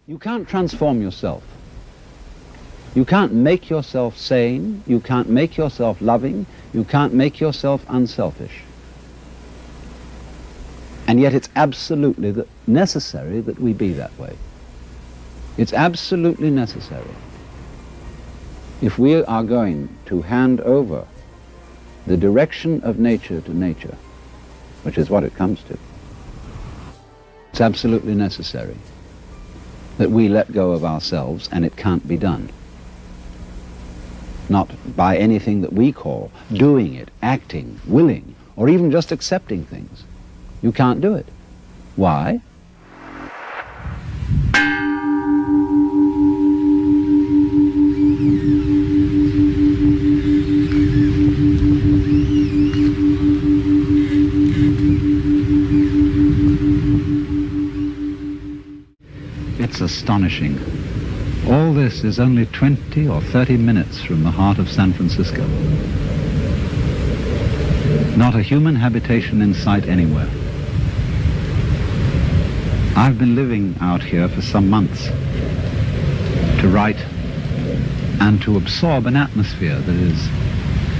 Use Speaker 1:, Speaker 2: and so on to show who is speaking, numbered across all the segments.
Speaker 1: You can't transform yourself. You can't make yourself sane, you can't make yourself loving, you can't make yourself unselfish. And yet it's absolutely necessary that we be that way. It's absolutely necessary. If we are going to hand over the direction of nature to nature, which is what it comes to, it's absolutely necessary that we let go of ourselves, and it can't be done. Not by anything that we call doing it, acting, willing, or even just accepting things. You can't do it. Why? It's astonishing. All this is only 20 or 30 minutes from the heart of San Francisco. Not a human habitation in sight anywhere. I've been living out here for some months to write and to absorb an atmosphere that is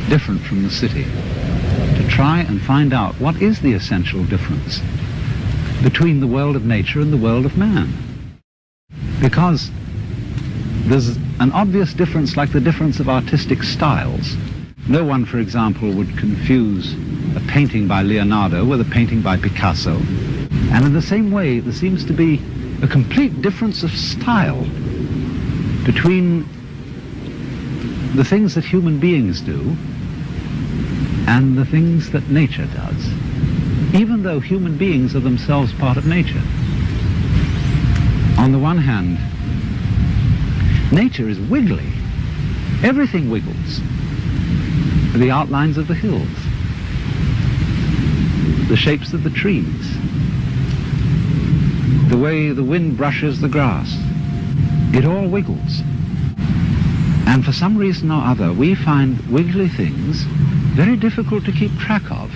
Speaker 1: different from the city, to try and find out what is the essential difference between the world of nature and the world of man. Because there's an obvious difference, like the difference of artistic styles. No one, for example, would confuse a painting by Leonardo with a painting by Picasso. And in the same way, there seems to be a complete difference of style between the things that human beings do and the things that nature does, even though human beings are themselves part of nature. On the one hand, nature is wiggly. Everything wiggles. The outlines of the hills, the shapes of the trees, the way the wind brushes the grass. It all wiggles. And for some reason or other, we find wiggly things very difficult to keep track of.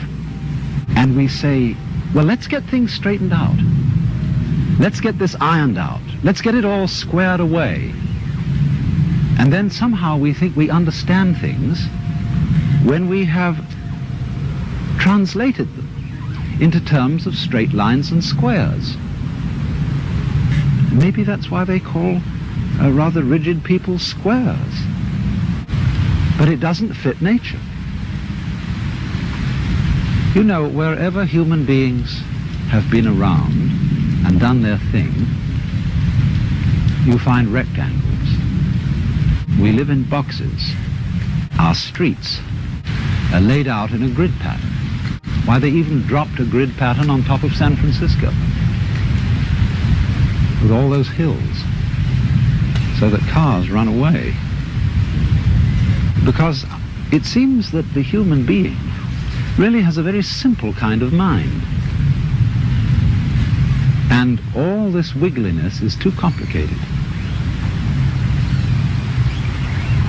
Speaker 1: And we say, well, let's get things straightened out. Let's get this ironed out. Let's get it all squared away. And then somehow we think we understand things when we have translated them into terms of straight lines and squares. Maybe that's why they call rather rigid people squares. But it doesn't fit nature. You know, wherever human beings have been around and done their thing, you find rectangles. We live in boxes. Our streets are laid out in a grid pattern. Why, they even dropped a grid pattern on top of San Francisco with all those hills so that cars run away. Because it seems that the human being really has a very simple kind of mind. And all this wiggliness is too complicated.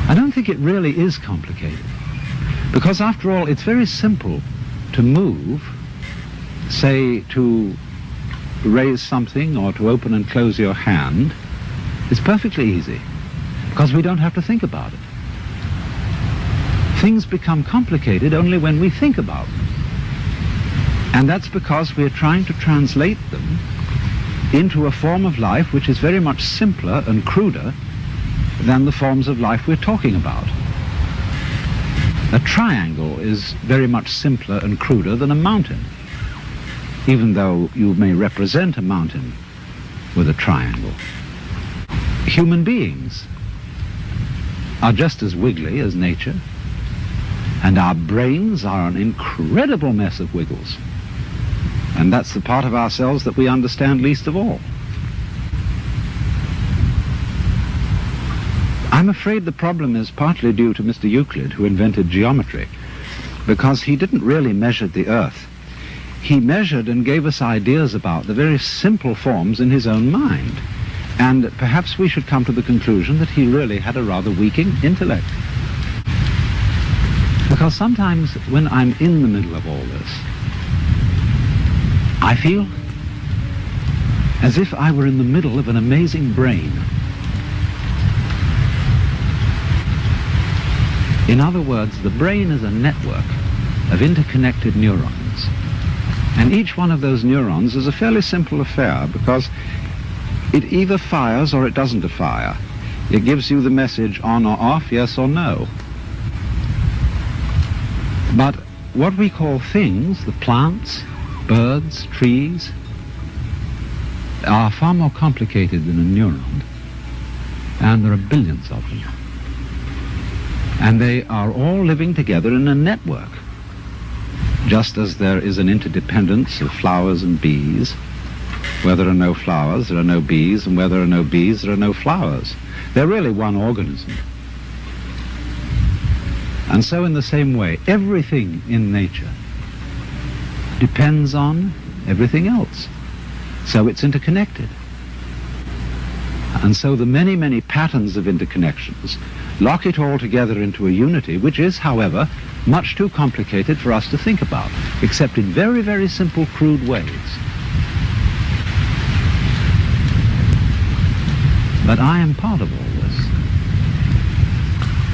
Speaker 1: I don't think it really is complicated. Because after all, it's very simple to move, say to raise something or to open and close your hand. It's perfectly easy because we don't have to think about it. Things become complicated only when we think about them. And that's because we're trying to translate them into a form of life which is very much simpler and cruder than the forms of life we're talking about. A triangle is very much simpler and cruder than a mountain, even though you may represent a mountain with a triangle. Human beings are just as wiggly as nature, and our brains are an incredible mess of wiggles. And that's the part of ourselves that we understand least of all. I'm afraid the problem is partly due to Mr. Euclid, who invented geometry, because he didn't really measure the earth. He measured and gave us ideas about the very simple forms in his own mind. And perhaps we should come to the conclusion that he really had a rather weak intellect. Because sometimes when I'm in the middle of all this, I feel as if I were in the middle of an amazing brain. In other words, the brain is a network of interconnected neurons. And each one of those neurons is a fairly simple affair because it either fires or it doesn't fire. It gives you the message on or off, yes or no. But what we call things, the plants, birds, trees, are far more complicated than a neuron, and there are billions of them. And they are all living together in a network, just as there is an interdependence of flowers and bees. Where there are no flowers, there are no bees, and where there are no bees, there are no flowers. They're really one organism. And so in the same way, everything in nature depends on everything else. So it's interconnected. And so the many, many patterns of interconnections lock it all together into a unity, which is, however, much too complicated for us to think about, except in very, very simple, crude ways. But I am part of all this.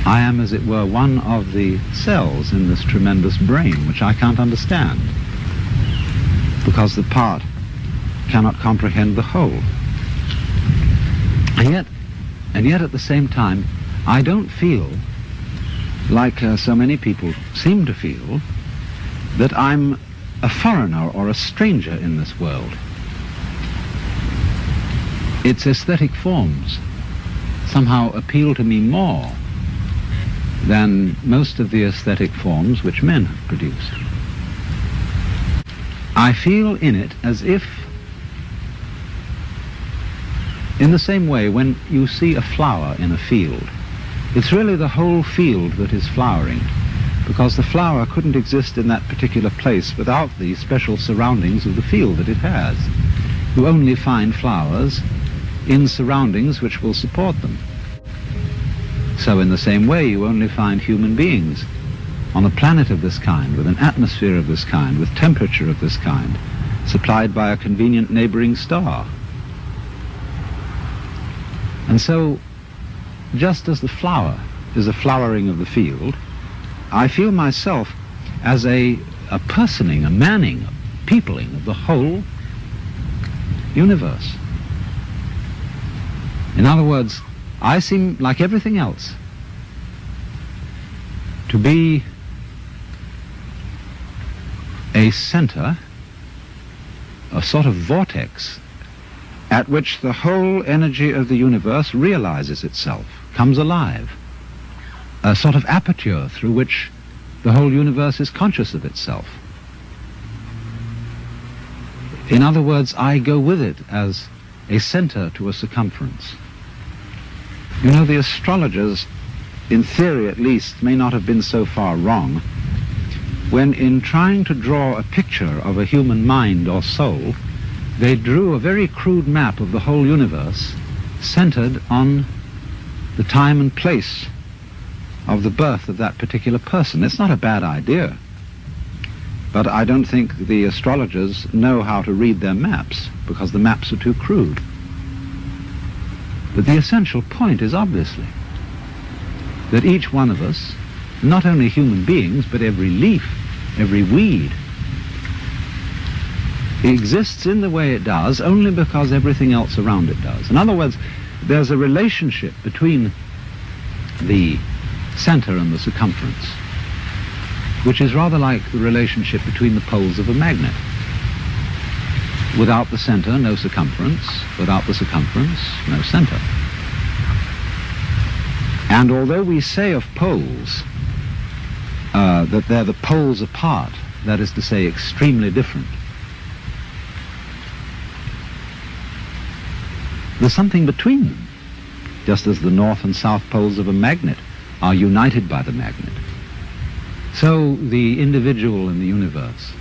Speaker 1: I am, as it were, one of the cells in this tremendous brain, which I can't understand, because the part cannot comprehend the whole. And yet at the same time, I don't feel, like so many people seem to feel, that I'm a foreigner or a stranger in this world. Its aesthetic forms somehow appeal to me more than most of the aesthetic forms which men have produced. I feel in it as if, in the same way, when you see a flower in a field, it's really the whole field that is flowering, because the flower couldn't exist in that particular place without the special surroundings of the field that it has. You only find flowers in surroundings which will support them. So in the same way, you only find human beings on a planet of this kind, with an atmosphere of this kind, with temperature of this kind, supplied by a convenient neighboring star. And so, just as the flower is a flowering of the field, I feel myself as a personing, a manning, a peopling of the whole universe. In other words, I seem, like everything else, to be a center, a sort of vortex, at which the whole energy of the universe realizes itself, comes alive, a sort of aperture through which the whole universe is conscious of itself. In other words, I go with it as a center to a circumference. You know, the astrologers, in theory at least, may not have been so far wrong when, in trying to draw a picture of a human mind or soul, they drew a very crude map of the whole universe centered on the time and place of the birth of that particular person. It's not a bad idea, but I don't think the astrologers know how to read their maps, because the maps are too crude. But the essential point is obviously that each one of us, not only human beings, but every leaf, every weed, exists in the way it does only because everything else around it does. In other words, there's a relationship between the center and the circumference, which is rather like the relationship between the poles of a magnet. Without the center, no circumference. Without the circumference, no center. And although we say of poles that they're the poles apart, that is to say, extremely different, there's something between them, just as the north and south poles of a magnet are united by the magnet. So the individual and the universe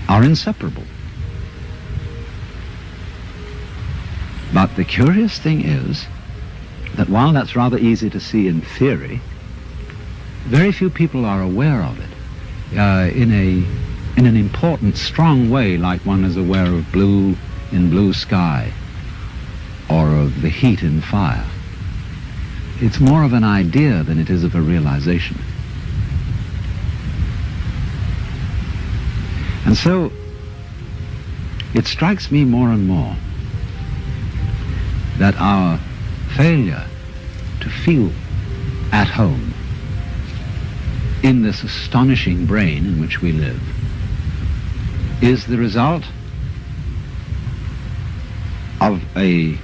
Speaker 1: are inseparable. But the curious thing is that while that's rather easy to see in theory, very few people are aware of it in an important, strong way, like one is aware of blue in blue sky or of the heat in fire. It's more of an idea than it is of a realization. And so it strikes me more and more that our failure to feel at home in this astonishing brain in which we live is the result of a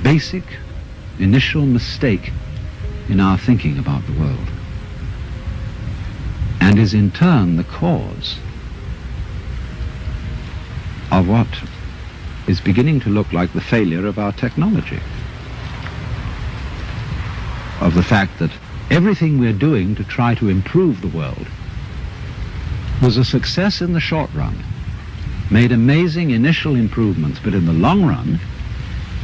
Speaker 1: basic initial mistake in our thinking about the world, and is in turn the cause of what is beginning to look like the failure of our technology, of the fact that everything we're doing to try to improve the world was a success in the short run, made amazing initial improvements, but in the long run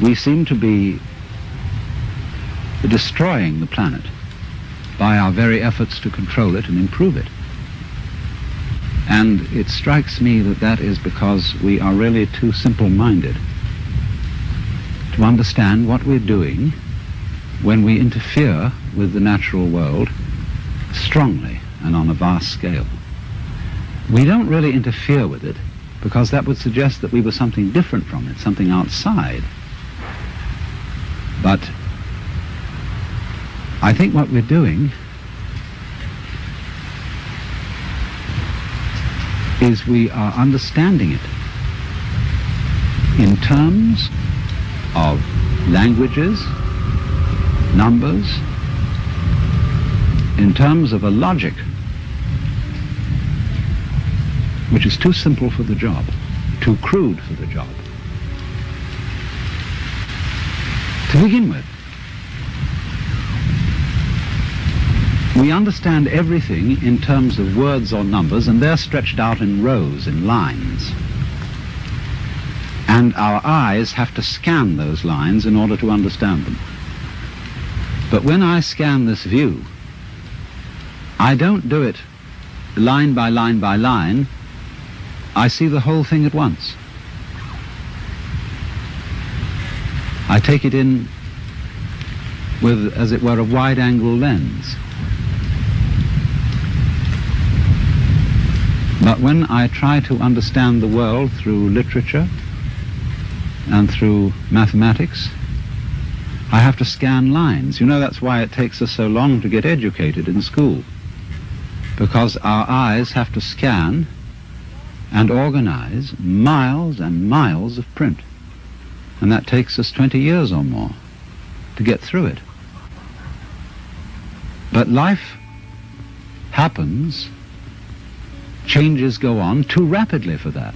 Speaker 1: we seem to be destroying the planet by our very efforts to control it and improve it. And it strikes me that that is because we are really too simple-minded to understand what we're doing when we interfere with the natural world strongly and on a vast scale. We don't really interfere with it because that would suggest that we were something different from it, something outside. But I think what we're doing is we are understanding it in terms of languages, numbers, in terms of a logic which is too simple for the job, too crude for the job. To begin with, we understand everything in terms of words or numbers, and they're stretched out in rows, in lines. And our eyes have to scan those lines in order to understand them. But when I scan this view, I don't do it line by line by line. I see the whole thing at once. I take it in with, as it were, a wide-angle lens. But when I try to understand the world through literature and through mathematics, I have to scan lines. You know, that's why it takes us so long to get educated in school, because our eyes have to scan and organize miles and miles of print. And that takes us 20 years or more to get through it. But life happens, changes go on too rapidly for that.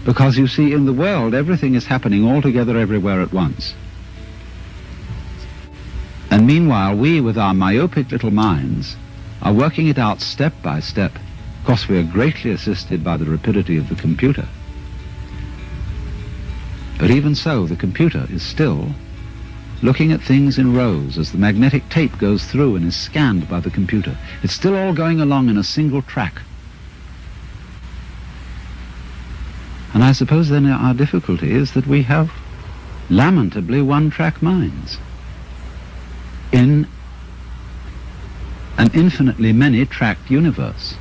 Speaker 1: Because you see, in the world, everything is happening all together everywhere at once. And meanwhile, we, with our myopic little minds, are working it out step by step. Of course, we are greatly assisted by the rapidity of the computer. But even so, the computer is still looking at things in rows as the magnetic tape goes through and is scanned by the computer. It's still all going along in a single track. And I suppose then our difficulty is that we have lamentably one-track minds in an infinitely many-tracked universe.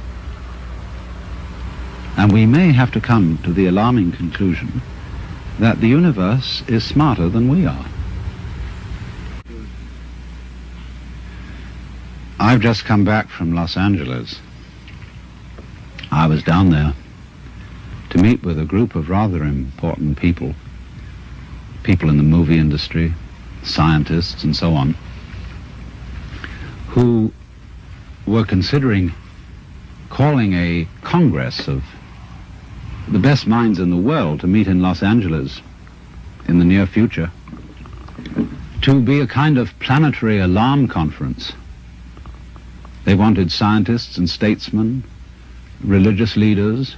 Speaker 1: And we may have to come to the alarming conclusion that the universe is smarter than we are. I've just come back from Los Angeles. I was down there to meet with a group of rather important people, people in the movie industry, scientists and so on, who were considering calling a congress of the best minds in the world to meet in Los Angeles in the near future, to be a kind of planetary alarm conference. They wanted scientists and statesmen, religious leaders,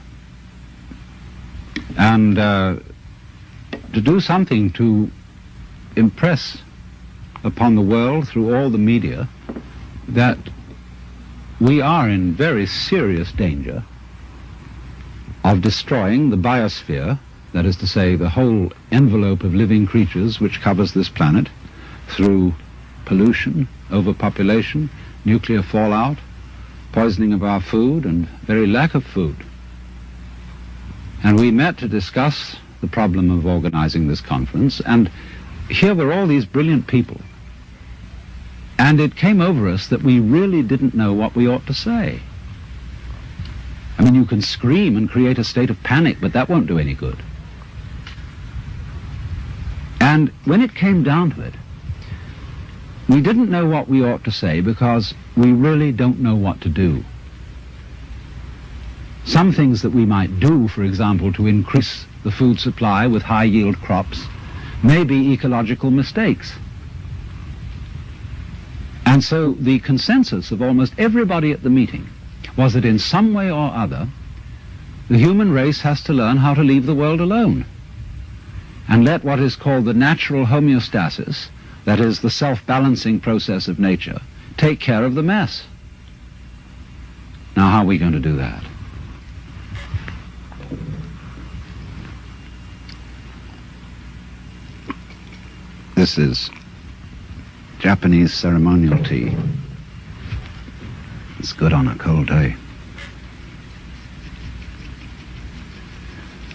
Speaker 1: and to do something to impress upon the world through all the media that we are in very serious danger of destroying the biosphere, that is to say, the whole envelope of living creatures which covers this planet, through pollution, overpopulation, nuclear fallout, poisoning of our food, and very lack of food. And we met to discuss the problem of organizing this conference, and here were all these brilliant people. And it came over us that we really didn't know what we ought to say. I mean, you can scream and create a state of panic, but that won't do any good. And when it came down to it, we didn't know what we ought to say because we really don't know what to do. Some things that we might do, for example, to increase the food supply with high-yield crops, may be ecological mistakes. And so the consensus of almost everybody at the meeting was that in some way or other, the human race has to learn how to leave the world alone and let what is called the natural homeostasis, that is the self-balancing process of nature, take care of the mess. Now, how are we going to do that? This is Japanese ceremonial tea. It's good on a cold day.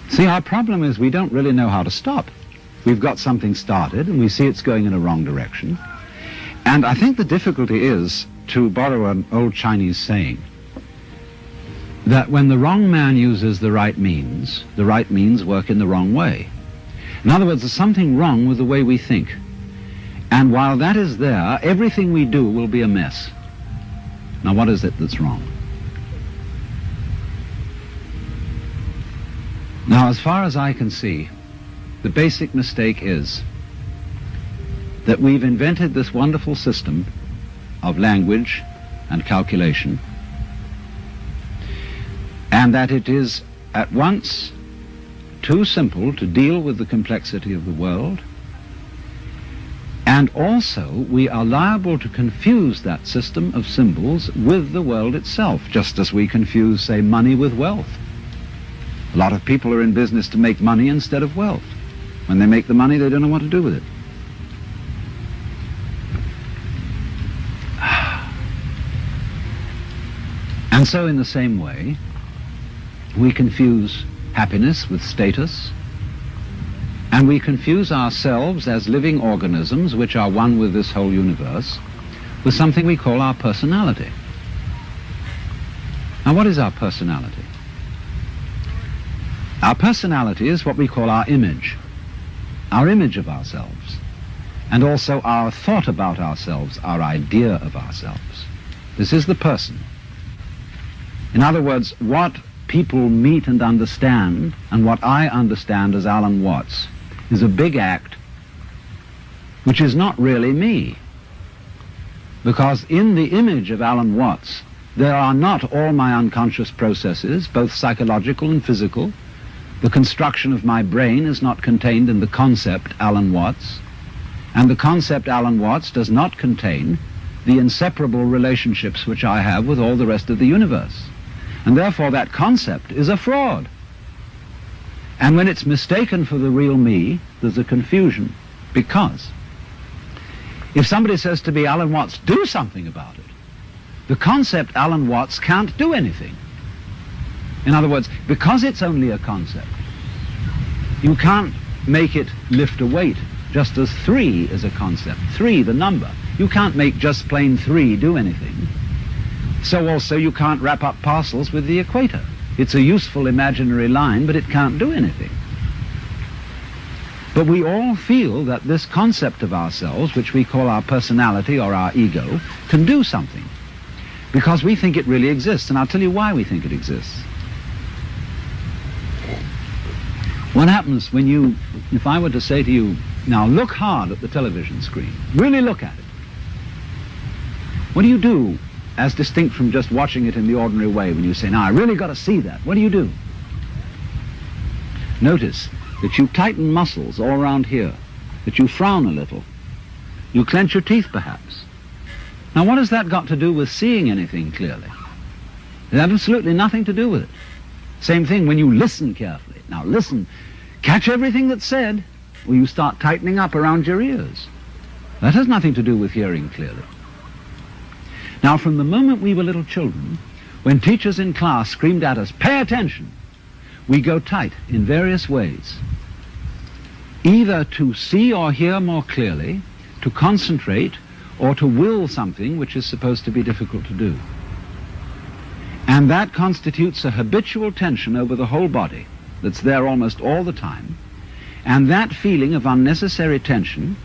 Speaker 1: See, our problem is we don't really know how to stop. We've got something started and we see it's going in a wrong direction. And I think the difficulty is, to borrow an old Chinese saying, that when the wrong man uses the right means work in the wrong way. In other words, there's something wrong with the way we think. And while that is there, everything we do will be a mess. Now, what is it that's wrong? Now, as far as I can see, the basic mistake is that we've invented this wonderful system of language and calculation, and that it is at once too simple to deal with the complexity of the world, and also we are liable to confuse that system of symbols with the world itself, just as we confuse, say, money with wealth. A lot of people are in business to make money instead of wealth. When they make the money, they don't know what to do with it. And so in the same way, we confuse happiness with status, and we confuse ourselves as living organisms which are one with this whole universe with something we call our personality. Now, what is our personality? Our personality is what we call our image of ourselves, and also our thought about ourselves, our idea of ourselves. This is the person. In other words, what people meet and understand, and what I understand as Alan Watts, is a big act which is not really me. Because in the image of Alan Watts, there are not all my unconscious processes, both psychological and physical. The construction of my brain is not contained in the concept Alan Watts, and the concept Alan Watts does not contain the inseparable relationships which I have with all the rest of the universe. And therefore that concept is a fraud. And when it's mistaken for the real me, there's a confusion. Because if somebody says to me, Alan Watts, do something about it, the concept Alan Watts can't do anything. In other words, because it's only a concept, you can't make it lift a weight, just as 3 is a concept. 3, the number. You can't make just plain 3 do anything. So also you can't wrap up parcels with the equator. It's a useful imaginary line, but it can't do anything. But we all feel that this concept of ourselves, which we call our personality or our ego, can do something, because we think it really exists. And I'll tell you why we think it exists. What happens when you, if I were to say to you, now look hard at the television screen, really look at it. What do you do as distinct from just watching it in the ordinary way when you say, now I really got to see that? What do? Notice that you tighten muscles all around here, that you frown a little, you clench your teeth perhaps. Now what has that got to do with seeing anything clearly? It has absolutely nothing to do with it. Same thing when you listen carefully. Now listen, catch everything that's said, or you start tightening up around your ears. That has nothing to do with hearing clearly. Now, from the moment we were little children, when teachers in class screamed at us, "Pay attention," we go tight in various ways, either to see or hear more clearly, to concentrate, or to will something which is supposed to be difficult to do. And that constitutes a habitual tension over the whole body that's there almost all the time. And that feeling of unnecessary tension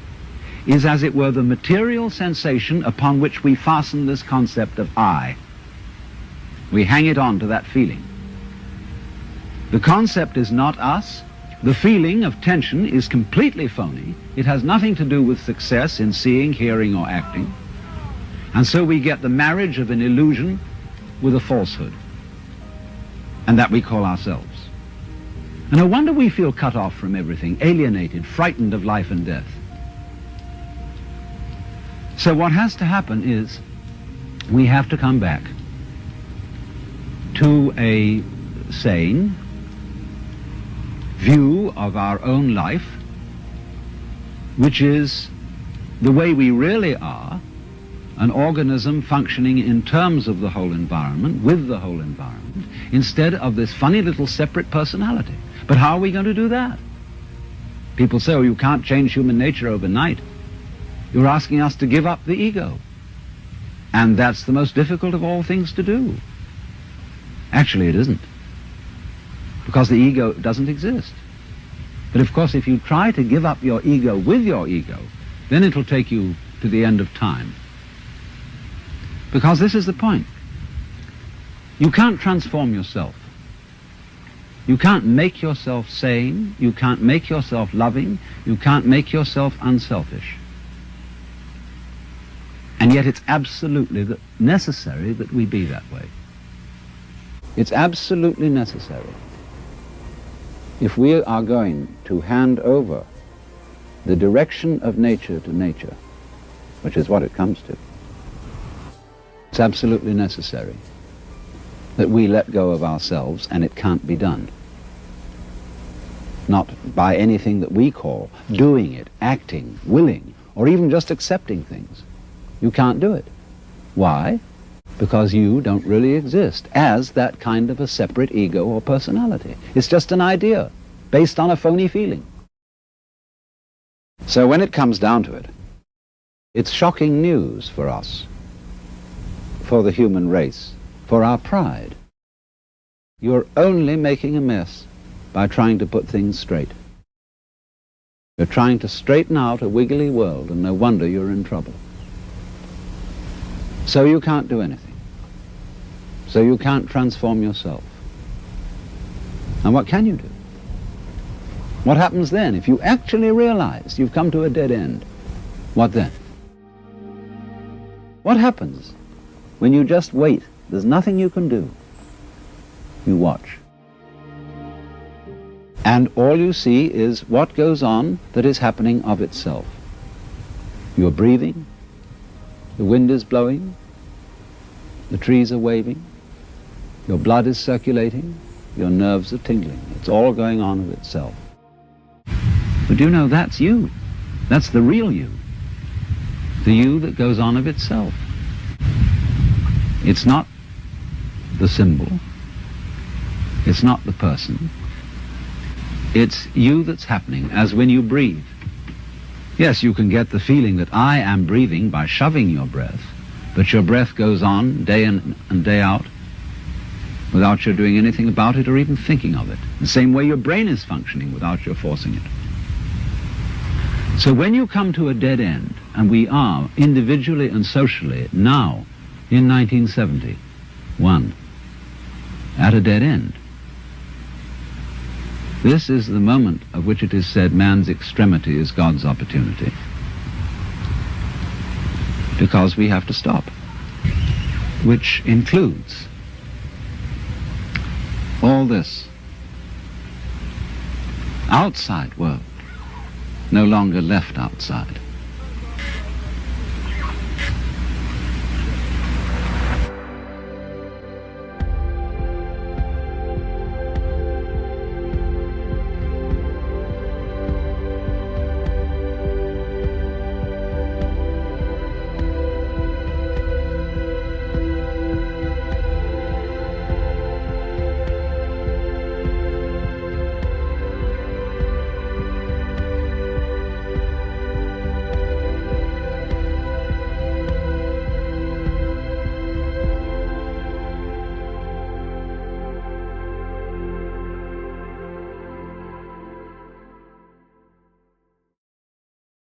Speaker 1: is, as it were, the material sensation upon which we fasten this concept of I. We hang it on to that feeling. The concept is not us. The feeling of tension is completely phony. It has nothing to do with success in seeing, hearing, or acting. And so we get the marriage of an illusion with a falsehood, and that we call ourselves. And no wonder we feel cut off from everything, alienated, frightened of life and death. So what has to happen is we have to come back to a sane view of our own life, which is the way we really are, an organism functioning in terms of the whole environment, with the whole environment, instead of this funny little separate personality. But how are we going to do that? People say, oh, you can't change human nature overnight. You're asking us to give up the ego. And that's the most difficult of all things to do. Actually, it isn't, because the ego doesn't exist. But of course, if you try to give up your ego with your ego, then it'll take you to the end of time. Because this is the point. You can't transform yourself. You can't make yourself sane. You can't make yourself loving. You can't make yourself unselfish. And yet it's absolutely necessary that we be that way. It's absolutely necessary. If we are going to hand over the direction of nature to nature, which is what it comes to, it's absolutely necessary that we let go of ourselves, and it can't be done. Not by anything that we call doing it, acting, willing, or even just accepting things. You can't do it. Why? Because you don't really exist as that kind of a separate ego or personality. It's just an idea based on a phony feeling. So when it comes down to it, it's shocking news for us, for the human race, for our pride. You're only making a mess by trying to put things straight. You're trying to straighten out a wiggly world, and no wonder you're in trouble. So you can't do anything. So you can't transform yourself. And what can you do? What happens then if you actually realize you've come to a dead end? What then? What happens when you just wait? There's nothing you can do. You watch. And all you see is what goes on that is happening of itself. You're breathing, the wind is blowing, the trees are waving, your blood is circulating, your nerves are tingling. It's all going on of itself. But you know, that's you. That's the real you. The you that goes on of itself. It's not the symbol. It's not the person. It's you that's happening, as when you breathe. Yes, you can get the feeling that I am breathing by shoving your breath, but your breath goes on day in and day out without your doing anything about it or even thinking of it. The same way your brain is functioning without your forcing it. So when you come to a dead end, and we are individually and socially now in 1971 at a dead end, this is the moment of which it is said man's extremity is God's opportunity. Because we have to stop, which includes all this outside world, no longer left outside.